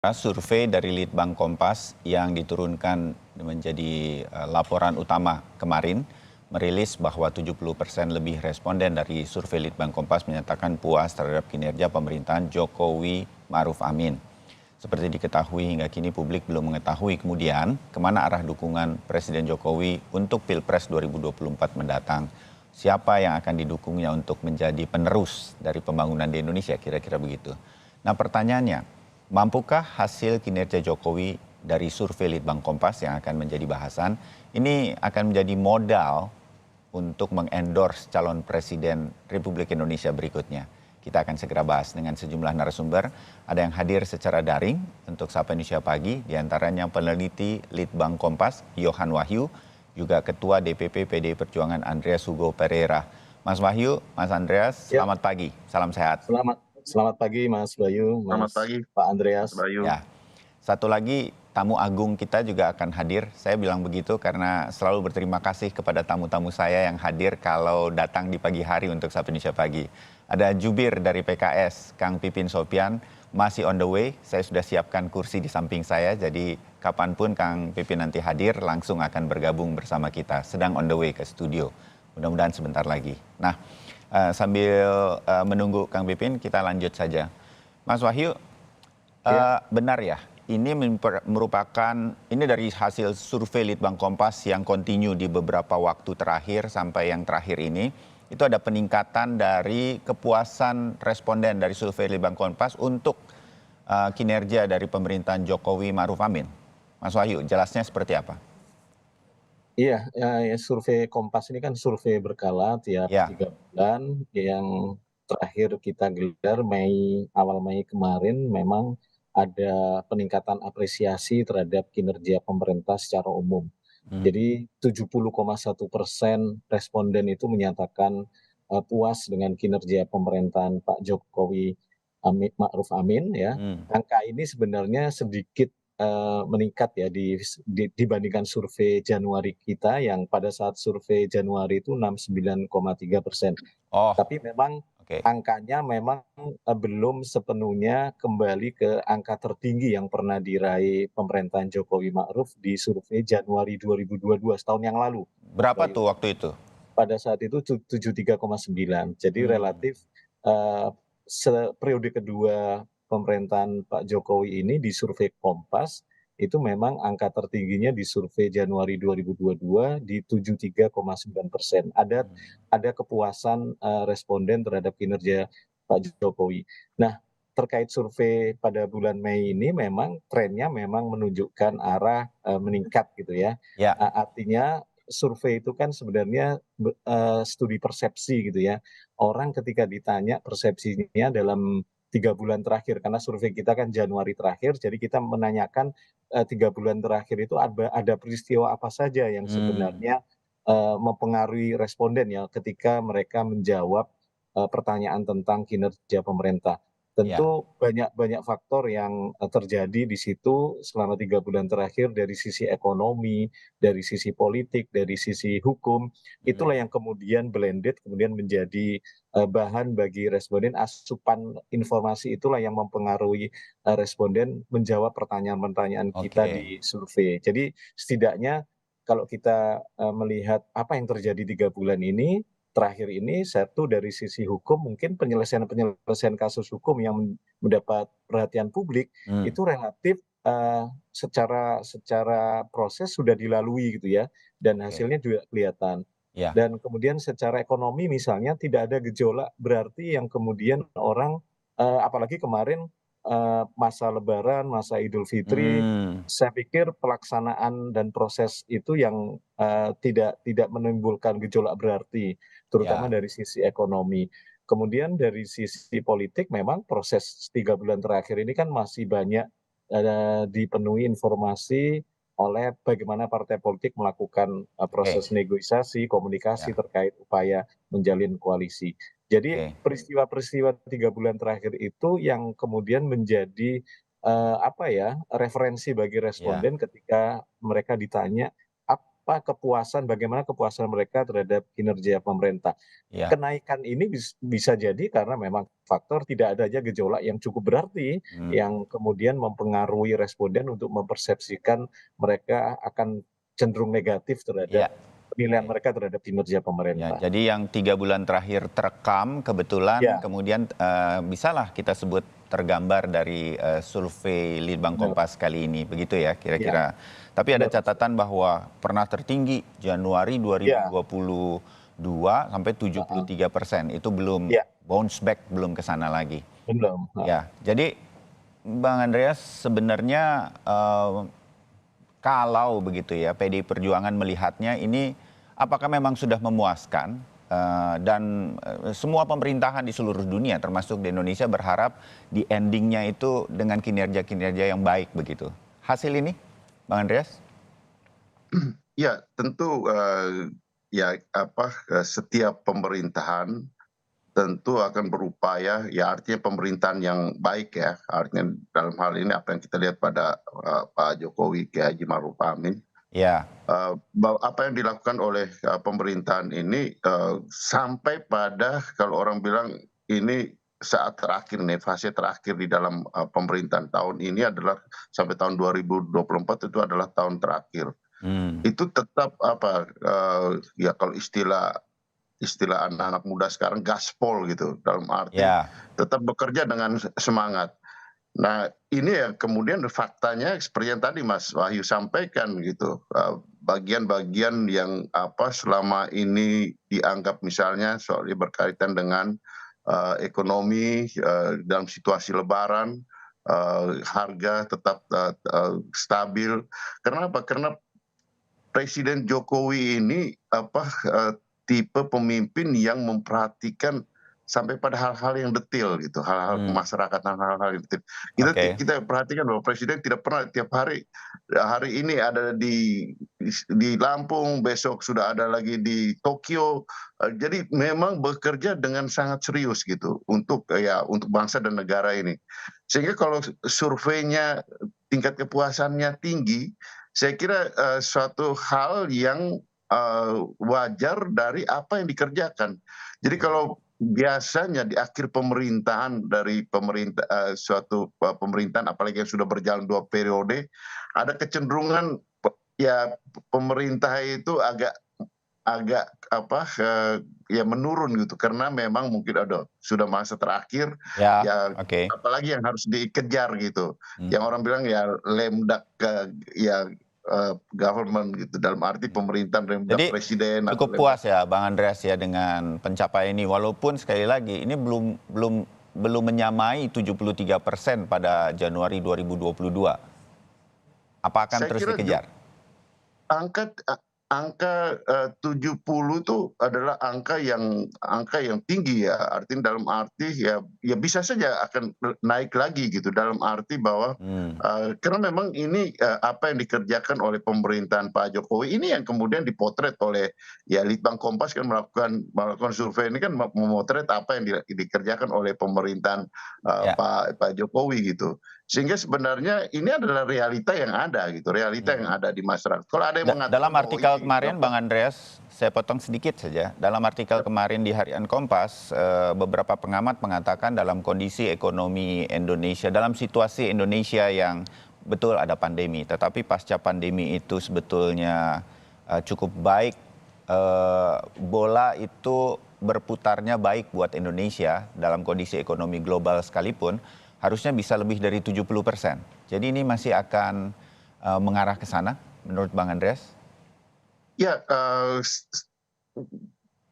Survei dari Litbang Kompas yang diturunkan menjadi laporan utama kemarin merilis bahwa 70% lebih responden dari survei Litbang Kompas menyatakan puas terhadap kinerja pemerintahan Jokowi Ma'ruf Amin. Seperti diketahui hingga kini publik belum mengetahui kemudian kemana arah dukungan Presiden Jokowi untuk Pilpres 2024 mendatang. Siapa yang akan didukungnya untuk menjadi penerus dari pembangunan di Indonesia, kira-kira begitu. Nah pertanyaannya, mampukah hasil kinerja Jokowi dari survei Litbang Kompas yang akan menjadi bahasan ini akan menjadi modal untuk mengendorse calon presiden Republik Indonesia berikutnya? Kita akan segera bahas dengan sejumlah narasumber. Ada yang hadir secara daring untuk Sapa Indonesia Pagi, diantaranya peneliti Litbang Kompas, Yohan Wahyu, juga Ketua DPP PDI Perjuangan Andreas Hugo Pereira. Mas Wahyu, Mas Andreas, Ya, selamat pagi, salam sehat. selamat pagi Mas Bayu, Selamat Mas pagi, Pak Mas Andreas. Bayu. Ya, satu lagi tamu agung kita juga akan hadir. Saya bilang begitu karena selalu berterima kasih kepada tamu-tamu saya yang hadir kalau datang di pagi hari untuk Sapa Indonesia Pagi. Ada jubir dari PKS, Kang Pipin Sopian, masih on the way. Saya sudah siapkan kursi di samping saya, jadi kapanpun Kang Pipin nanti hadir langsung akan bergabung bersama kita. Sedang on the way ke studio, mudah-mudahan sebentar lagi. Nah, sambil menunggu Kang Pipin, kita lanjut saja. Mas Wahyu, benar ya, ini merupakan, ini dari hasil survei Litbang Kompas yang kontinu di beberapa waktu terakhir sampai yang terakhir ini, itu ada peningkatan dari kepuasan responden dari survei Litbang Kompas untuk kinerja dari pemerintahan Jokowi Ma'ruf Amin. Mas Wahyu, jelasnya seperti apa? Iya, survei Kompas ini kan survei berkala tiap Ya, 3 bulan. Yang terakhir kita gelar awal Mei kemarin, memang ada peningkatan apresiasi terhadap kinerja pemerintah secara umum. Jadi 70,1% responden itu menyatakan puas dengan kinerja pemerintahan Pak Jokowi Ma'ruf Amin, ya. hmm, Angka ini sebenarnya sedikit meningkat ya dibandingkan survei Januari kita, yang pada saat survei Januari itu 69,3%. oh, Tapi memang oke. angkanya memang belum sepenuhnya kembali ke angka tertinggi yang pernah diraih pemerintahan Jokowi Ma'ruf di survei Januari 2022, setahun yang lalu, Mas Berapa Bayu. tuh waktu itu? Pada saat itu 73,9. Jadi Hmm, relatif periode kedua pemerintahan Pak Jokowi ini di survei Kompas itu memang angka tertingginya di survei Januari 2022 di 73,9%. Ada kepuasan responden terhadap kinerja Pak Jokowi. Nah, terkait survei pada bulan Mei ini, memang trennya memang menunjukkan arah meningkat gitu ya. ya, Artinya survei itu kan sebenarnya studi persepsi gitu ya. Orang ketika ditanya persepsinya dalam 3 bulan terakhir, karena survei kita kan Januari terakhir, jadi kita menanyakan 3 bulan terakhir itu ada peristiwa apa saja yang hmm, sebenarnya mempengaruhi responden ya ketika mereka menjawab pertanyaan tentang kinerja pemerintah. ya, Tentu banyak banyak faktor yang terjadi di situ selama 3 bulan terakhir, dari sisi ekonomi, dari sisi politik, dari sisi hukum. Itulah hmm, yang kemudian blended, kemudian menjadi bahan bagi responden. Asupan informasi itulah yang mempengaruhi responden menjawab pertanyaan-pertanyaan kita oke, di survei. Jadi setidaknya kalau kita melihat apa yang terjadi 3 bulan ini, terakhir ini, satu dari sisi hukum, mungkin penyelesaian kasus hukum yang mendapat perhatian publik hmm, itu relatif secara proses sudah dilalui gitu ya, dan oke, hasilnya juga kelihatan. ya, Dan kemudian secara ekonomi misalnya tidak ada gejolak berarti yang kemudian orang apalagi kemarin masa Lebaran, masa Idul Fitri, hmm, saya pikir pelaksanaan dan proses itu yang tidak menimbulkan gejolak berarti, terutama ya, dari sisi ekonomi. Kemudian dari sisi politik, memang proses 3 bulan terakhir ini kan masih banyak dipenuhi informasi oleh bagaimana partai politik melakukan oke, proses negosiasi, komunikasi ya, terkait upaya menjalin koalisi. Jadi oke, peristiwa-peristiwa 3 bulan terakhir itu yang kemudian menjadi apa ya, referensi bagi ya, responden ketika mereka ditanya bagaimana kepuasan mereka terhadap kinerja pemerintah. Ya. Kenaikan ini bisa jadi karena memang faktor tidak adanya gejolak yang cukup berarti Hmm. yang kemudian mempengaruhi responden untuk mempersepsikan mereka akan cenderung negatif terhadap Ya. penilaian Oke. mereka terhadap kinerja Ya, pemerintah. jadi yang 3 bulan terakhir terekam kebetulan Ya, kemudian bisalah kita sebut tergambar dari survei Litbang benar. Kompas kali ini, begitu ya Ya, kira-kira. Tapi ada benar, Mas. catatan bahwa pernah tertinggi Januari Ya, 2022 sampai heeh, 73%. Itu belum ya, bounce back, belum ke sana lagi. belum, heeh. Ya, jadi Bang Andreas sebenarnya kalau begitu ya PDI Perjuangan melihatnya ini apakah memang sudah memuaskan dan semua pemerintahan di seluruh dunia termasuk di Indonesia berharap di endingnya itu dengan kinerja-kinerja yang baik begitu. Hasil ini, Bang Andreas? Ya, tentu ya apa setiap pemerintahan tentu akan berupaya, ya artinya pemerintahan yang baik ya, artinya dalam hal ini apa yang kita lihat pada Pak Jokowi, Kiai Haji Maruf Amin, Ya, bahwa apa yang dilakukan oleh pemerintahan ini sampai pada kalau orang bilang ini saat terakhir nih, fase terakhir di dalam pemerintahan tahun ini adalah sampai tahun 2024 itu adalah tahun terakhir. hmm, Itu tetap apa, ya kalau istilah istilah anak-anak muda sekarang gaspol gitu, dalam arti ya, tetap bekerja dengan semangat. Nah, ini ya kemudian faktanya seperti yang tadi Mas Wahyu sampaikan gitu, bagian-bagian yang apa, selama ini dianggap misalnya soalnya berkaitan dengan, ekonomi, dalam situasi lebaran, harga tetap, stabil. Kenapa? Karena Presiden Jokowi ini apa, tipe pemimpin yang memperhatikan sampai pada hal-hal yang detail gitu, hal-hal hmm, kemasyarakatan, hal-hal yang detail. oke, Kita perhatikan bahwa presiden tidak pernah tiap hari, hari ini ada di Lampung, besok sudah ada lagi di Tokyo, jadi memang bekerja dengan sangat serius gitu untuk, ya untuk bangsa dan negara ini. Sehingga kalau surveinya tingkat kepuasannya tinggi, saya kira, suatu hal yang, wajar dari apa yang dikerjakan. Jadi kalau biasanya di akhir pemerintahan dari suatu, pemerintahan apalagi yang sudah berjalan 2 periode, ada kecenderungan ya pemerintah itu agak agak apa, ya menurun gitu karena memang mungkin sudah masa terakhir, ya, ya oke. apalagi yang harus dikejar gitu. Yang Mhm. orang bilang ya ya, government gitu, dalam arti pemerintahan lemdak Jadi presiden atau cukup lemdak. puas ya Bang Andreas ya dengan pencapaian ini walaupun sekali lagi ini belum belum belum menyamai 73% pada Januari 2022. Apa akan Saya terus kira dikejar? Angka angka, 70 itu adalah angka yang tinggi ya, artinya dalam arti ya bisa saja akan naik lagi gitu, dalam arti bahwa, Hmm, karena memang ini, apa yang dikerjakan oleh pemerintahan Pak Jokowi ini yang kemudian dipotret oleh ya Litbang Kompas kan melakukan survei ini kan memotret apa yang dikerjakan oleh pemerintahan, ya. Pak Jokowi gitu. Sehingga sebenarnya ini adalah realita yang ada gitu, realita yang Hmm. ada di masyarakat. Kalau ada yang Dalam mengatakan bahwa artikel ini kemarin apa Bang Andreas, saya potong sedikit saja. Dalam artikel kemarin di Harian Kompas, beberapa pengamat mengatakan dalam kondisi ekonomi Indonesia, dalam situasi Indonesia yang betul ada pandemi, tetapi pasca pandemi itu sebetulnya cukup baik. Bola itu berputarnya baik buat Indonesia dalam kondisi ekonomi global sekalipun, harusnya bisa lebih dari 70%. Jadi ini masih akan mengarah ke sana menurut Bang Andreas? ya,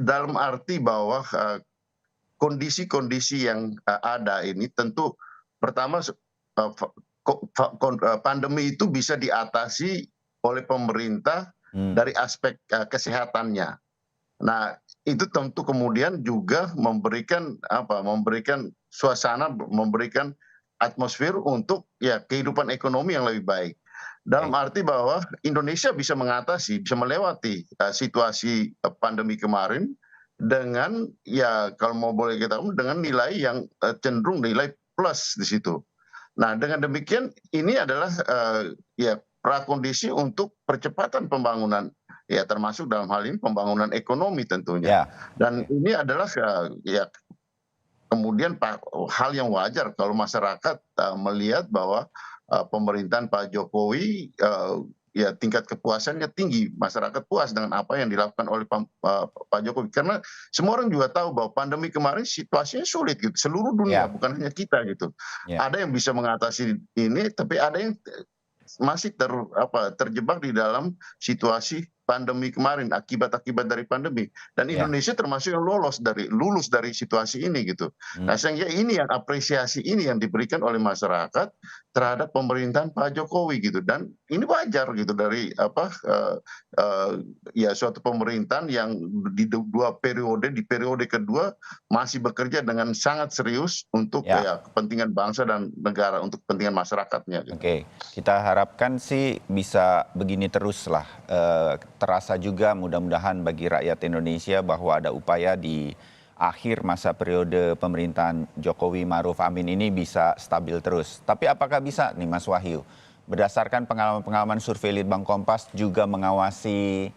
dalam arti bahwa, kondisi-kondisi yang, ada ini tentu pertama eee, fa ko fa kon pandemi itu bisa diatasi oleh pemerintah Hmm, dari aspek, kesehatannya. Nah, itu tentu kemudian juga memberikan suasana, memberikan atmosfer untuk ya kehidupan ekonomi yang lebih baik. Dalam oke. arti bahwa Indonesia bisa mengatasi, bisa melewati, situasi, pandemi kemarin dengan ya kalau mau boleh kita dengan nilai yang, cenderung nilai plus di situ. Nah, dengan demikian ini adalah, ya prakondisi untuk percepatan pembangunan ya termasuk dalam hal ini pembangunan ekonomi tentunya. Ya, Dan ini adalah ya kemudian hal yang wajar kalau masyarakat melihat bahwa pemerintahan Pak Jokowi ya tingkat kepuasannya tinggi, masyarakat puas dengan apa yang dilakukan oleh Pak Jokowi. Karena semua orang juga tahu bahwa pandemi kemarin situasinya sulit gitu, seluruh dunia, ya, bukan hanya kita gitu. ya. Ada yang bisa mengatasi ini, tapi ada yang masih terjebak di dalam situasi pandemi kemarin, akibat-akibat dari pandemi. Dan Ya. Indonesia termasuk yang lulus dari situasi ini gitu. Nah, sehingga ini yang apresiasi ini yang diberikan oleh masyarakat terhadap pemerintahan Pak Jokowi gitu. Dan ini wajar gitu dari ya suatu pemerintahan yang di periode kedua masih bekerja dengan sangat serius untuk Ya. kepentingan bangsa dan negara, untuk kepentingan masyarakatnya gitu. Oke, kita harapkan sih bisa begini terus lah. Terasa juga mudah-mudahan bagi rakyat Indonesia bahwa ada upaya di akhir masa periode pemerintahan Jokowi Ma'ruf Amin ini bisa stabil terus. Tapi apakah bisa nih Mas Wahyu? Berdasarkan pengalaman-pengalaman survei Litbang Kompas juga mengawasi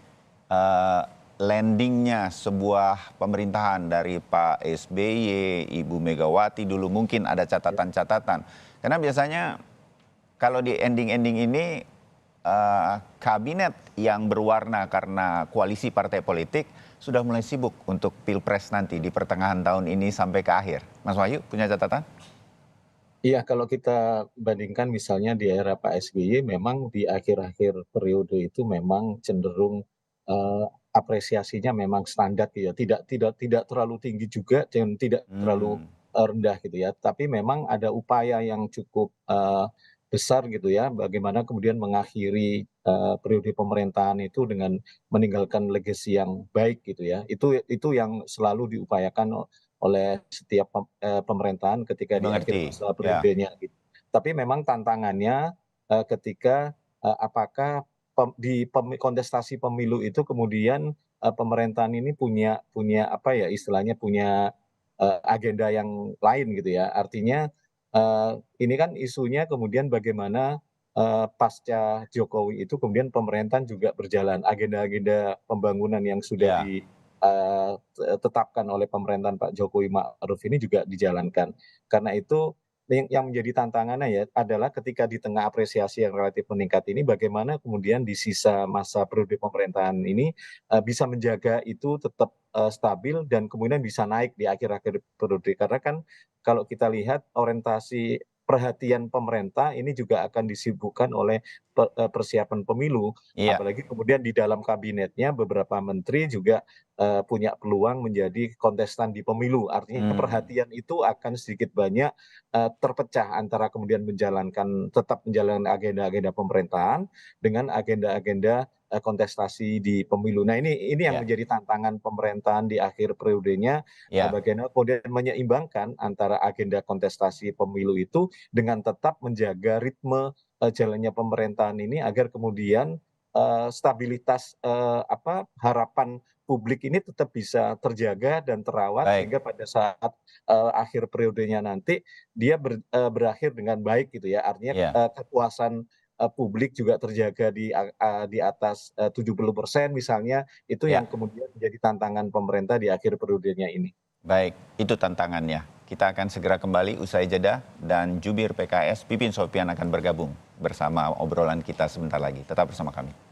landingnya sebuah pemerintahan dari Pak SBY, Ibu Megawati dulu, mungkin ada catatan-catatan. Karena biasanya kalau di ending-ending ini kabinet yang berwarna karena koalisi partai politik sudah mulai sibuk untuk pilpres nanti di pertengahan tahun ini sampai ke akhir. Mas Wahyu punya catatan? Iya, kalau kita bandingkan misalnya di era Pak SBY, memang di akhir-akhir periode itu memang cenderung apresiasinya memang standar gitu ya, tidak terlalu tinggi juga dan tidak terlalu rendah gitu ya. Tapi memang ada upaya yang cukup besar gitu ya, bagaimana kemudian mengakhiri periode pemerintahan itu dengan meninggalkan legacy yang baik gitu ya. Itu yang selalu diupayakan oleh setiap pemerintahan ketika di akhir Dimengerti, masa ya. periodenya gitu. Tapi memang tantangannya ketika apakah di kontestasi pemilu itu kemudian pemerintahan ini punya apa ya istilahnya punya agenda yang lain gitu ya. Artinya ini kan isunya kemudian bagaimana pasca Jokowi itu kemudian pemerintahan juga berjalan, agenda-agenda pembangunan yang sudah Ya. ditetapkan oleh pemerintahan Pak Jokowi Ma'ruf ini juga dijalankan. Karena itu yang menjadi tantangannya ya adalah ketika di tengah apresiasi yang relatif meningkat ini bagaimana kemudian di sisa masa periode pemerintahan ini bisa menjaga itu tetap stabil dan kemudian bisa naik di akhir-akhir periode. Karena kan kalau kita lihat orientasi perhatian pemerintah ini juga akan disibukkan oleh persiapan pemilu, Iya. apalagi kemudian di dalam kabinetnya beberapa menteri juga punya peluang menjadi kontestan di pemilu. Artinya perhatian itu akan sedikit banyak terpecah antara kemudian tetap menjalankan agenda-agenda pemerintahan dengan agenda-agenda kontestasi di pemilu. Nah ini yang Ya. menjadi tantangan pemerintahan di akhir periodenya, Ya. bagaimana kemudian menyeimbangkan antara agenda kontestasi pemilu itu dengan tetap menjaga ritme jalannya pemerintahan ini agar kemudian stabilitas harapan publik ini tetap bisa terjaga dan terawat Baik. sehingga pada saat akhir periodenya nanti dia berakhir dengan baik gitu ya. Artinya Ya. kepuasan publik juga terjaga di atas 70% misalnya, itu Ya. yang kemudian menjadi tantangan pemerintah di akhir periodenya ini. Baik, itu tantangannya. Kita akan segera kembali usai jeda dan jubir PKS Pipin Sopian akan bergabung bersama obrolan kita sebentar lagi. Tetap bersama kami.